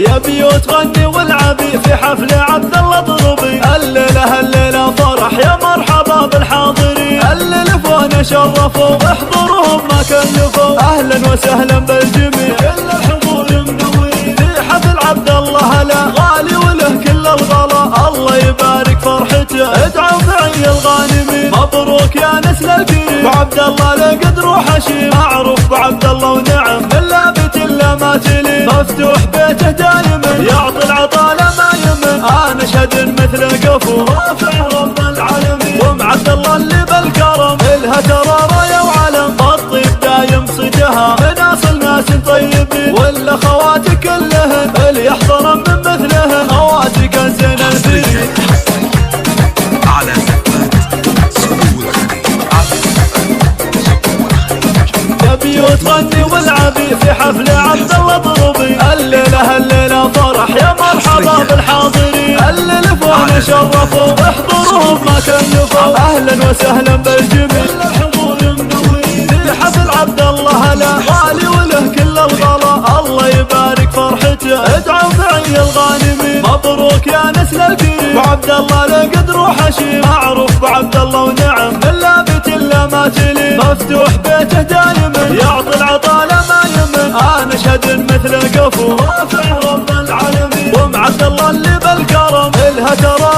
يا بيوت غني والعبي في حفل عبد الله اضربي. الليلة فرح يا مرحبا بالحاضرين، اللي لفونا شرفوا احضرهم ما كلفوا. اهلا وسهلا بالجميع كل الحضور منورين، في حفل عبد الله هلا غالي وله كل الغلا. الله يبارك فرحته ادعوا معي الغانمين، مبروك يا نسل الكريم وعبد الله له قدر وحشيم. معروف بعبد الله ونعم من لابت الا ما تلين، مفتوح بيته دايما يعطي العطاء ما يمن. انا اشهد مثل قفو رافع رب العالمين، عبد الله اللي بالكرم الها ترى رايه وعلم. الطيب دايم صدها من اصل ناس طيبين، والاخوات كلهن اللي يحضرن من مثلهن خواتك الزين الفريد. على يا بيوت غني والعبي في حفل عبد الله اضربي. الليلة فرح يا مرحبا بالحاضرين، اللي لفونا شرفوا احضرهم ما كلفوا. اهلا وسهلا بالجميع الحضور منورين، في حفل عبد الله هلا غالي وله كل الغلا. الله يبارك فرحته ادعوا معي الغانمين، مبروك يا نسل الكريم وعبد الله له قدر وحشيم. معروف بعبد الله ونعم من لابت الا ما تلين، مفتوح بيته دايما يعطي العطاء ما يمن. انا اشهد مثل قفو رافع رب العالمين، عبد الله اللي بالكرم الها ترى